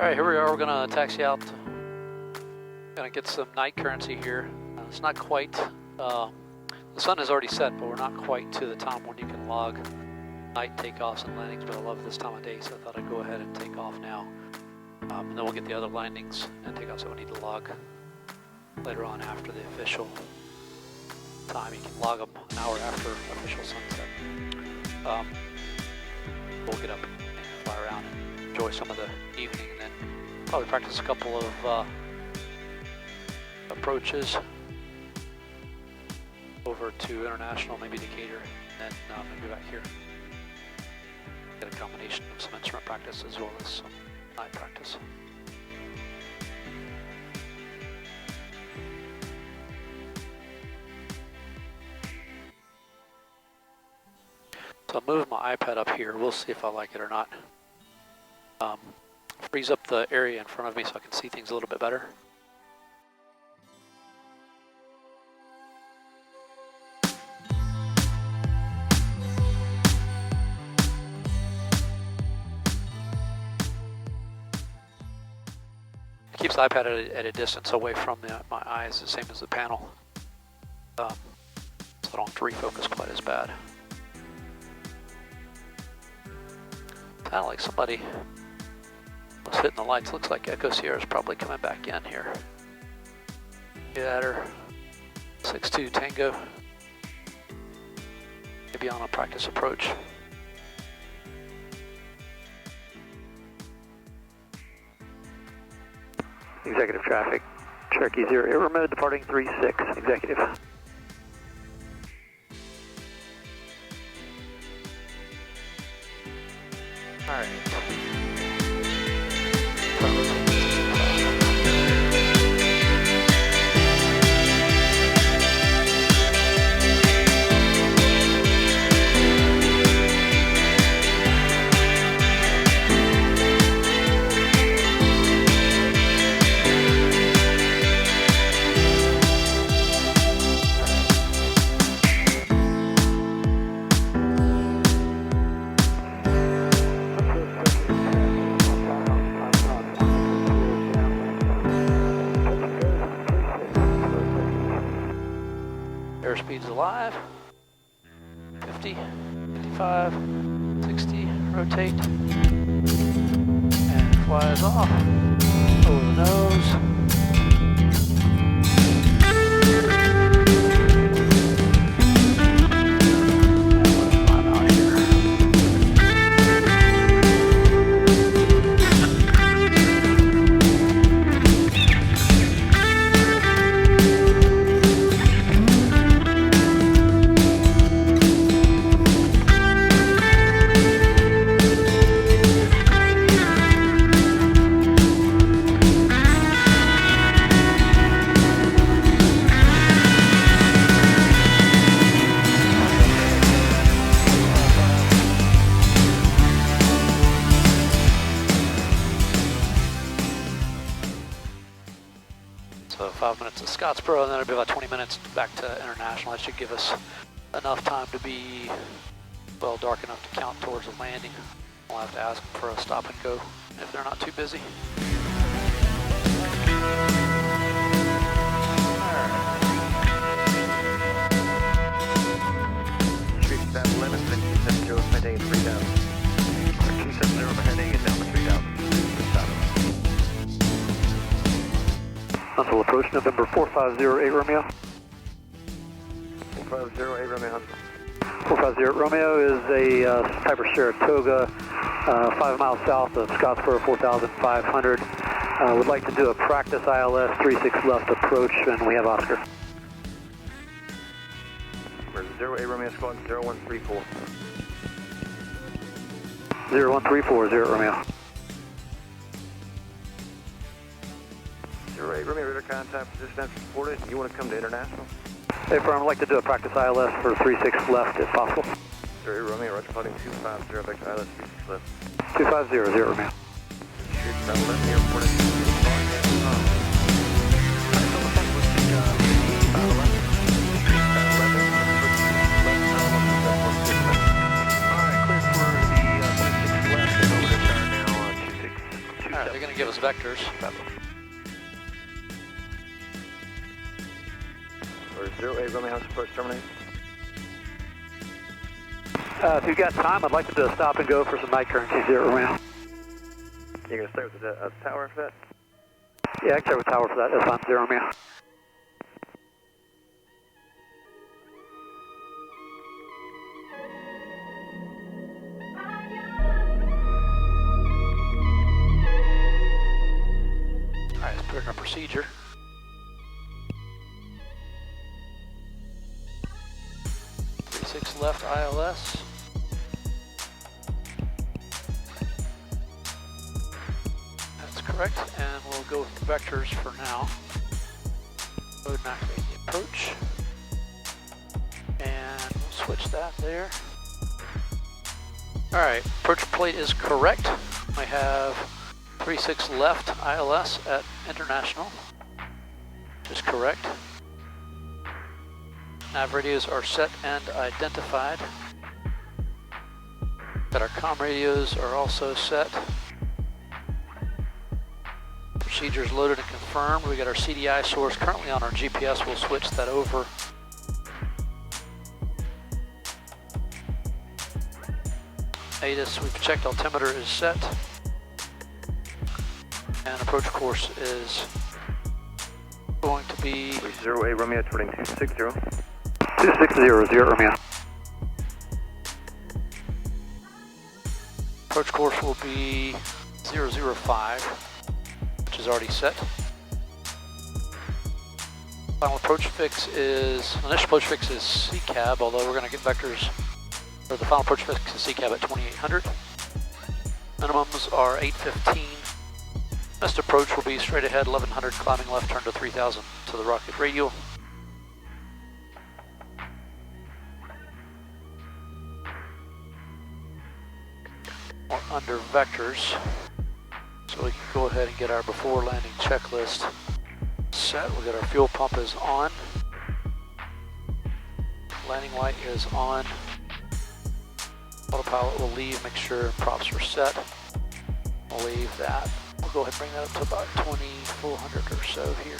Alright, here we are. We're going to taxi out. Going to get some night currency here. It's not quite, the sun has already set, but we're not quite to the time when you can log night takeoffs and landings, but I love this time of day, so I thought I'd go ahead and take off now. And then we'll get the other landings and takeoffs that we need to log later on after the official time. You can log them an hour after official sunset. We'll get up and fly around and enjoy some of the evening, and then probably practice a couple of approaches over to International, maybe Decatur, and then maybe back here. Get a combination of some instrument practice as well as some night practice. So I'll move my iPad up here. We'll see if I like it or not. Frees up the area in front of me so I can see things a little bit better. It keeps the iPad at a distance away from my eyes, the same as the panel. So I don't have to refocus quite as bad. Kind of like somebody was hitting the lights. Looks like Echo Sierra is probably coming back in here. Get at her. 6-2 Tango. Maybe on a practice approach. Executive traffic. Cherokee 0 air mode departing 36. Executive. All right. Airspeed's alive. 50, 55, 60, rotate, and flies off over the nose. So 5 minutes to Scottsboro, and then it'll be about 20 minutes back to International. That should give us enough time to be, well, dark enough to count towards the landing. We'll have to ask them for a stop and go if they're not too busy. Street that limit 57 heading 3000. 270 heading and down to 3000. Huntsville approach November 450 Romeo. 450 Romeo Huntsville. 450 Romeo is a Piper Saratoga 5 miles south of Scottsboro, 4,500. Would like to do a practice ILS 36 left approach, and we have Oscar. 0 Romeo squad 0134. 0134, 0 Romeo. 08 Romeo, radar contact position reported. You want to come to International? Hey, firm, I'd like to do a practice ILS for 36 left if possible. 08 Romeo, roger, floating 250, back to ILS 36 left. 250, 0 Romeo. Shoot, that left, airport. vectors. Or 08 Romeo, how's approach terminate? If you've got time, I'd like to do a stop and go for some night currency 0 Romeo. You're going to stay with the tower for that? Yeah, I can start with tower for that. That's fine, 0 Romeo. Alright, let's put in our procedure. Left ILS. That's correct, and we'll go with the vectors for now. Go ahead and activate the approach. And we'll switch that there. Alright, approach plate is correct. We have 36 left ILS at International, which is correct. Nav radios are set and identified. Got our comm radios are also set. Procedures loaded and confirmed. We got our CDI source currently on our GPS. We'll switch that over. ATIS, we've checked altimeter is set. And approach course is going to be 08 Romeo, turning 260. 260, 0 Romeo. Approach course will be 005, which is already set. Final approach fix is, initial approach fix is CCAB, although we're going to get vectors, or the final approach fix is CCAB at 2800. Minimums are 815. Missed approach will be straight ahead 1100, climbing left turn to 3000 to the rocket radial. We're under vectors, so we can go ahead and get our before landing checklist set. We'll get our fuel pump is on, landing light is on, autopilot will leave, make sure props are set. We'll leave that. We'll go ahead and bring that up to about 2400 or so here.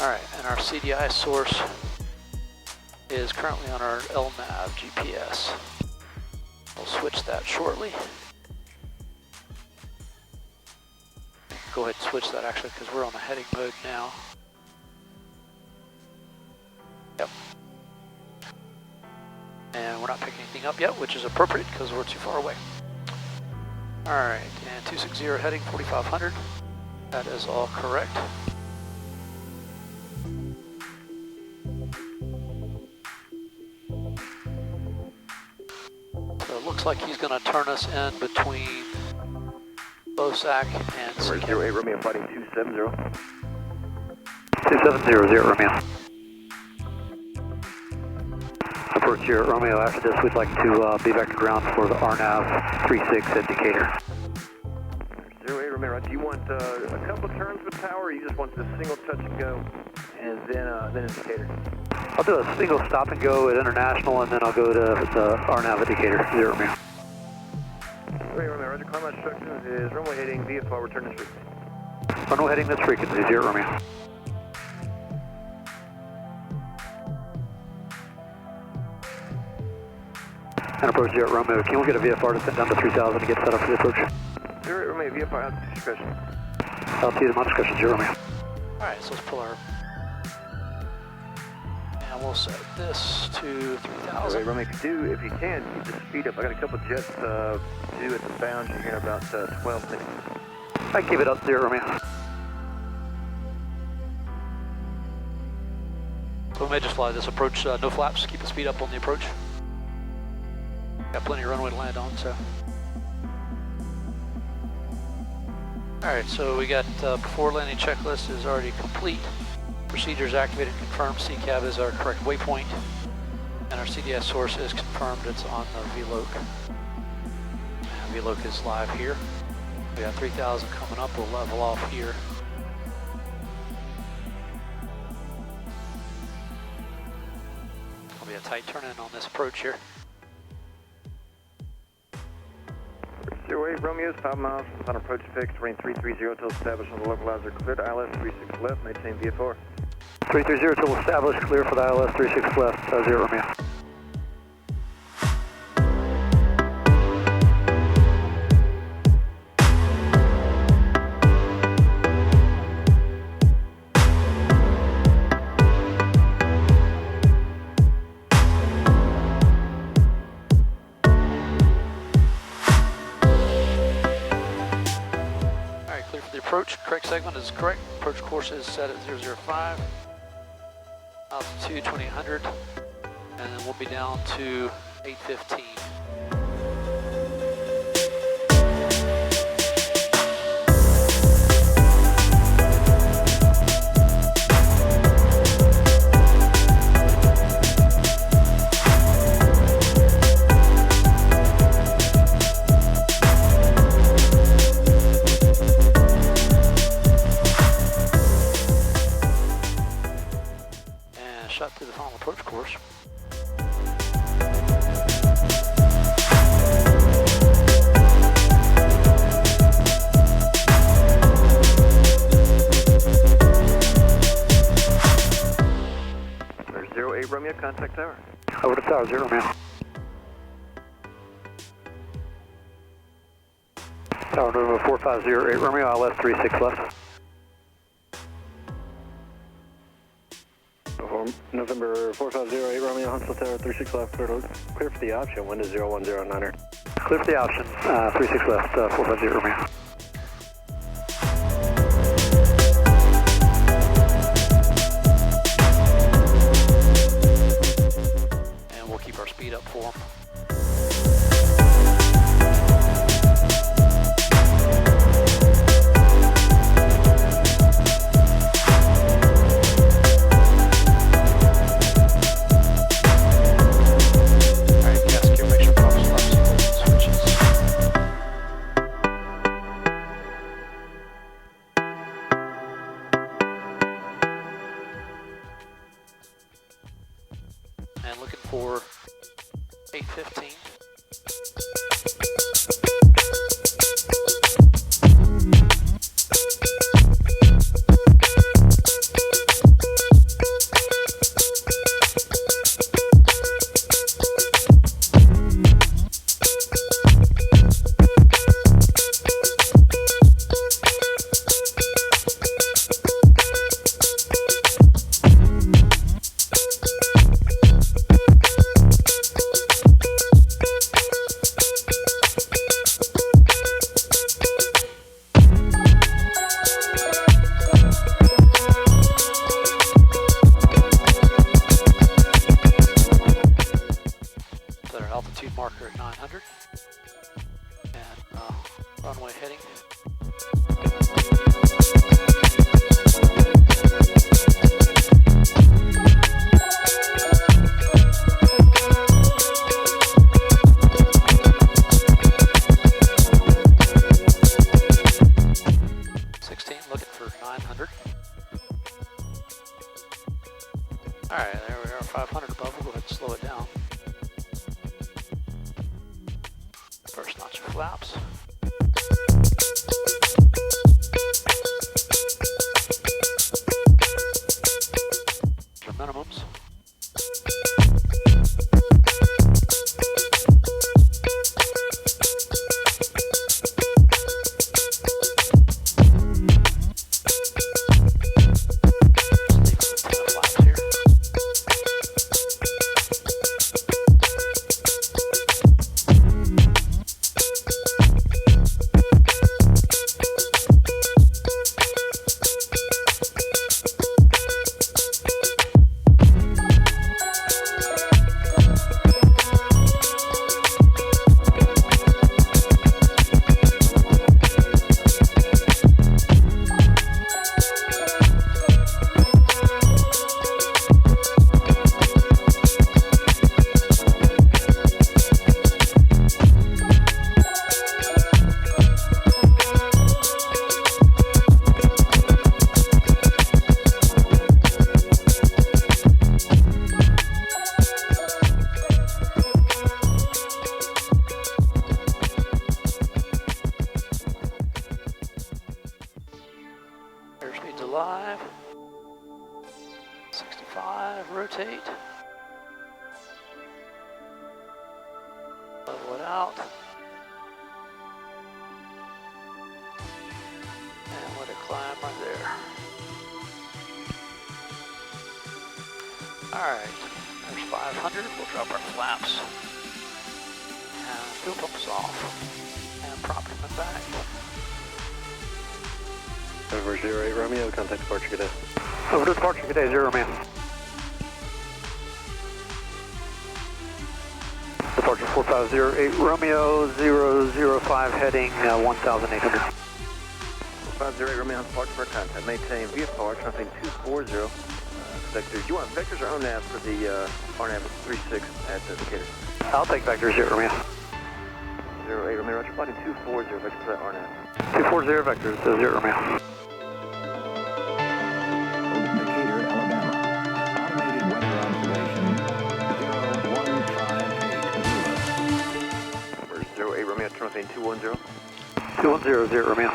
Alright, and our CDI source is currently on our LNAV GPS. We'll switch that shortly. Go ahead and switch that actually because we're on the heading mode now. Yep. And we're not picking anything up yet, which is appropriate because we're too far away. Alright, and 260 heading 4500. That is all correct. So it looks like he's going to turn us in between Bosac and CCAB. 08 Romeo, fighting 270. 2700 Romeo. Approach here at Romeo. After this, we'd like to be back to ground for the RNAV 36 indicator. 08 Romeo, do you want a couple of turns with tower, or you just want the single touch and go, and then indicator? I'll do a single stop and go at International, and then I'll go to the RNAV indicator, 0 Romeo. 08 Romeo, roger, climb out instructions is runway heading VFR, return this frequency. Runway heading this frequency, 0 Romeo. And approach 0 Romeo. Can we get a VFR to send down to 3000 to get set up for the approach? 08 Romeo, VFR, altitude discretion. Altitude, my discretion, 0 Romeo. Alright, so let's pull our... And we'll set this to 3000. 08 Romeo, if you can, keep the speed up. I got a couple jets due at the bound here in about 12 minutes. I can keep it up, 0 Romeo. We may just fly this approach, no flaps, keep the speed up on the approach. Got plenty of runway to land on, so. Alright, so we got before landing checklist is already complete. Procedures activated and confirmed. CCAB is our correct waypoint. And our CDS source is confirmed. It's on the VLOC. And VLOC is live here. We got 3000 coming up. We'll level off here. tight turn in on this approach here. 08 Romeo's 5 miles from final approach fixed, range 330 till established on the localizer, cleared ILS 36 left, maintain VFR. 330 till established, clear for the ILS 36 left, 0 Romeo. Approach, correct segment is correct. Approach course is set at 005, altitude 2800, and then we'll be down to 815. Shot through the final approach course. There's 08 Romeo, contact tower. Over to tower, 0 Romeo. Tower Nova 4508 Romeo, ILS 36 left. November 4508 Romeo, Huntsville Tower 36 left, clear for the option, wind is 0109er. Clear for the option, 36 left, 450 Romeo. And we'll keep our speed up for them. And looking for 815. Altitude marker at 900 and runway heading. Looking for 900. All right, there we are, 500 above. We'll go ahead and slow it down. First notch of flaps. live. 65, rotate. Level it out. And let it climb right there. Alright, there's 500. We'll drop our flaps. And fuel pumps off. And prop him back. Over 08 Romeo, contact departure cadet. Over to departure cadet, 0 man. Departure 4508 Romeo 005 heading 1800. 508 Romeo on departure for contact. Maintain VFR, nothing 240. Vectors. Do you want vectors or ONAV for the RNAV 36 at Decatur? I'll take vector 0 Romeo. 08 Romeo, roger, flighting 240 vector for that RNAV. 240 vectors, 0 Romeo. Decatur, Alabama. Automated weather observation 01580. For 08 Romeo, turn left 210. 210, 0 Romeo.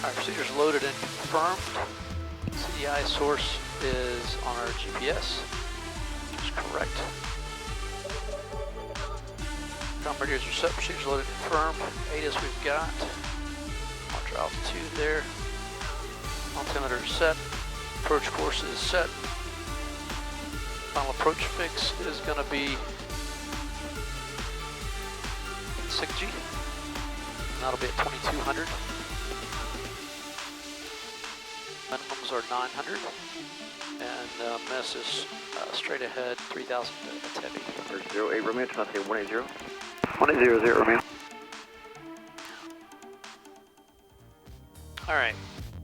Alright, procedures loaded and confirmed. CDI source is on our GPS, which is correct. Ground radios are set, procedures loaded and confirmed. ATIS we've got. Launch altitude there. Altimeter is set. Approach course is set. Final approach fix is going to be 6G. And that'll be at 2200. Minimums are 900, and miss is straight ahead 3000 at heavy. For 08 Romeo, turn left 180. 180, 0 Romeo. Alright,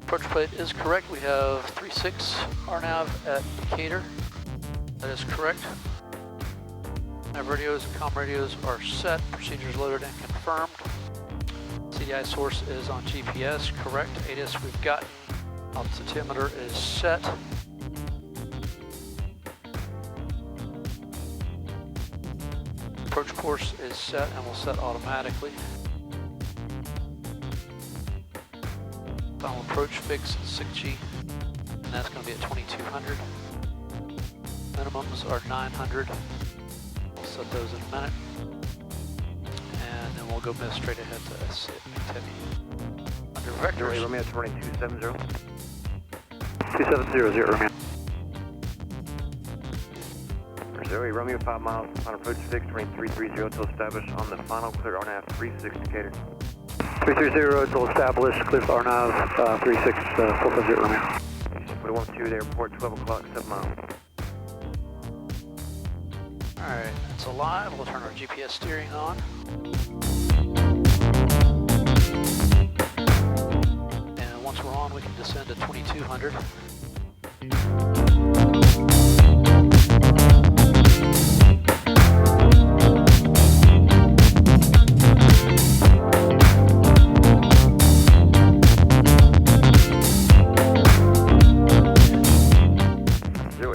approach plate is correct. We have 36 RNAV at Decatur. That is correct. Nav radios and comm radios are set. Procedures loaded and confirmed. CDI source is on GPS, correct. ATIS we've got. Altimeter is set. Approach course is set and will set automatically. Final approach fix is 6G, and that's going to be at 2200. Minimums are 900. We'll set those in a minute. And then we'll go miss straight ahead to S heavy. Under vectors. 08 Romeo, turning 270. 270, 0 Romeo. For 08 Romeo, 5 miles on approach fix, turning 330 to establish on the final clear RNAV 36 Decatur. 330 to establish, clear for RNAV 36 450 Romeo. 41 to the airport, 12 o'clock, 7 miles. Alright, it's alive. We'll turn our GPS steering on. And once we're on, we can descend to 2200.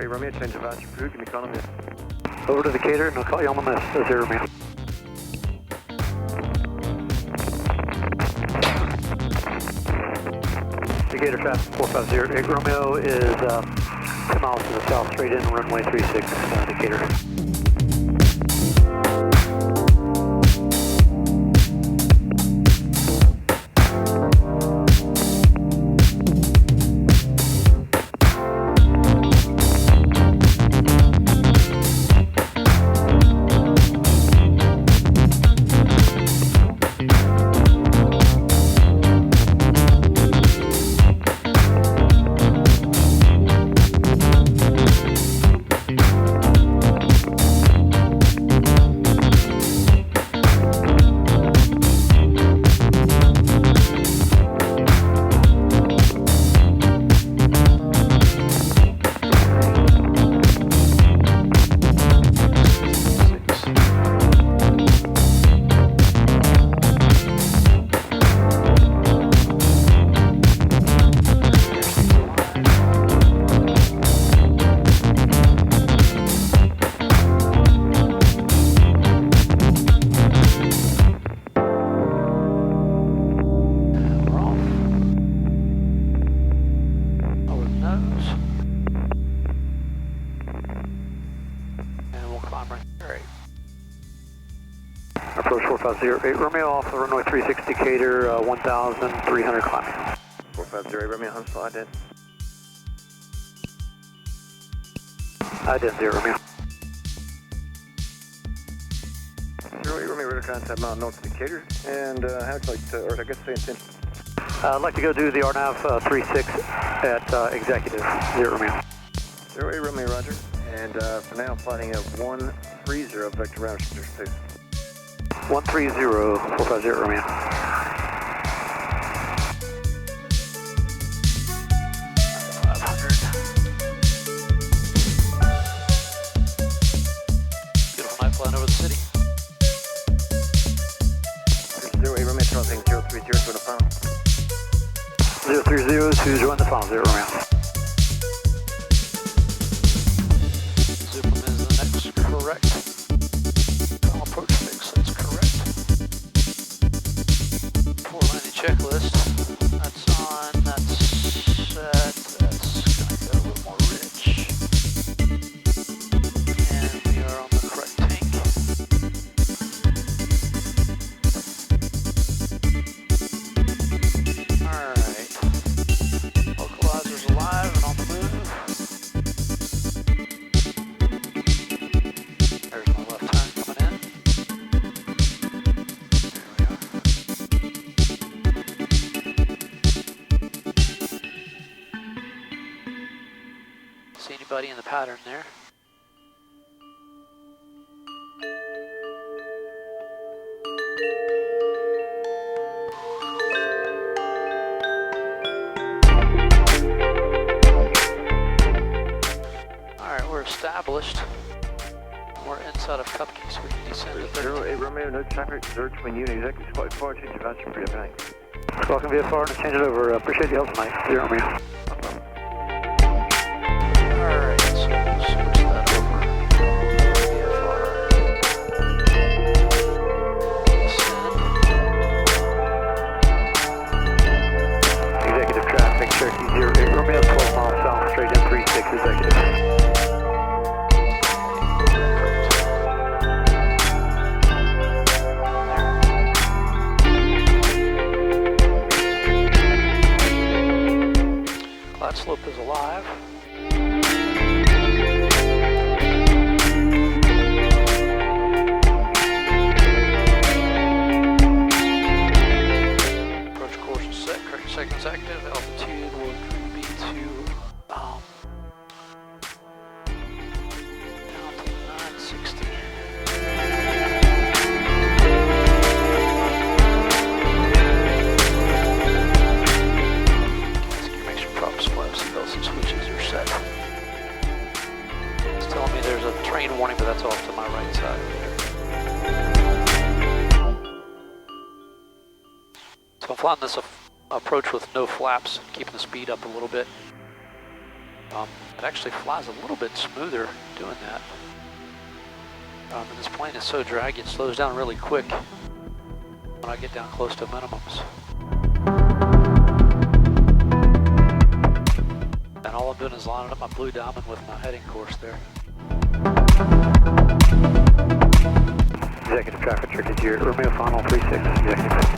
Romeo, change of attitude crew, give me call on this. Over to Decatur, and I'll call you on the miss, 0 Romeo. Decatur traffic 4508 Romeo is 10 miles to the south, straight in, runway 36, Decatur. Approach 4508 Romeo off the runway 36 Decatur, 1,300 climbing. 450 Romeo, Huntsville, ident. Ident 0 Romeo. 08 Romeo, radar contact Mount North Decatur. And how would you like to, or I guess say intention? I'd like to go do the RNAV 36 at Executive 0 Romeo. 08 Romeo, roger. And for now, flighting at 130 vector round, space. 130 450 Romeo. 500. Beautiful night flying over the city. 08 Romeo, Charlie 030 to the final. 030 to join the final 0 Romeo. Zoom is the next correct. Final approach mix, that's correct. 490 checklist. That's on, that's set, that's gonna go a little more rich. And we are on the correct tank. Alright. Localizer's alive and on the move. There's my left turn coming in. See anybody in the pattern there? Alright, we're established. We're inside of Cupcake, so we can descend to 30. 08 Romeo, no traffic, reserved between you and executive spot 4, change your voucher for your night. Welcome VFR to change it over. Appreciate the help tonight. 0 Romeo. Alright, so we'll switch that over. VFR. Descend. Executive traffic, Cherokee 08 Romeo, 12 miles south, straight in 36 Executive. Glide slope is alive. Approach course is set, correct seconds active, altitude will be to down to 960. Make sure props, flaps, seatbelts, and switches are set. It's telling me there's a train warning, but that's off to my right side there. So I'm flying this approach with no flaps, keeping the speed up a little bit. It actually flies a little bit smoother doing that. And this plane is so draggy, it slows down really quick when I get down close to minimums. And all I'm doing is lining up my blue diamond with my heading course there. Executive traffic, Cherokee 08 Romeo, final 36 Executive.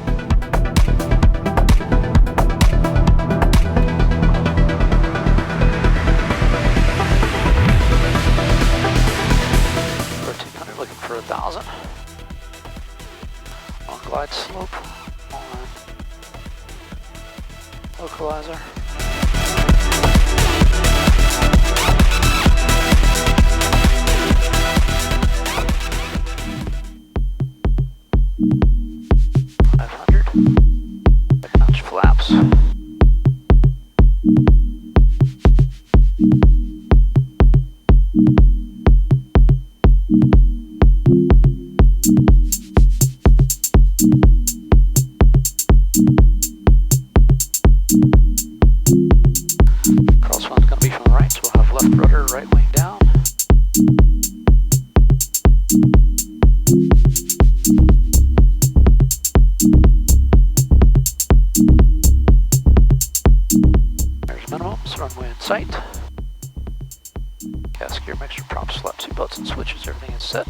Looking for 1,000 on glide slope on localizer. Notch flaps. Crosswind's going to be from the right, so we'll have left rudder, right wing down. There's minimums, runway in sight. Gas gear, mixture, props, flaps, seatbelts, and switches, everything is set.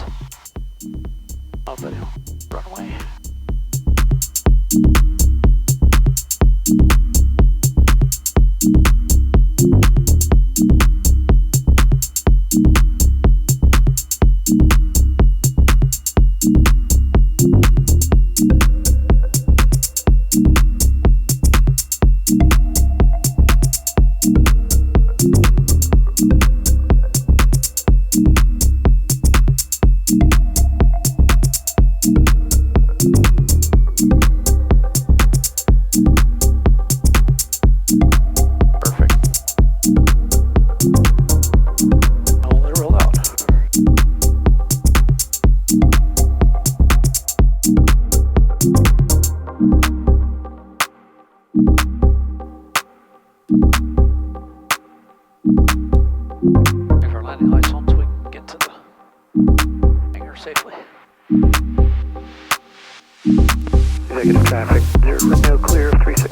Oh, buddy, rudder. Executive traffic, 0 Romeo clear, 36.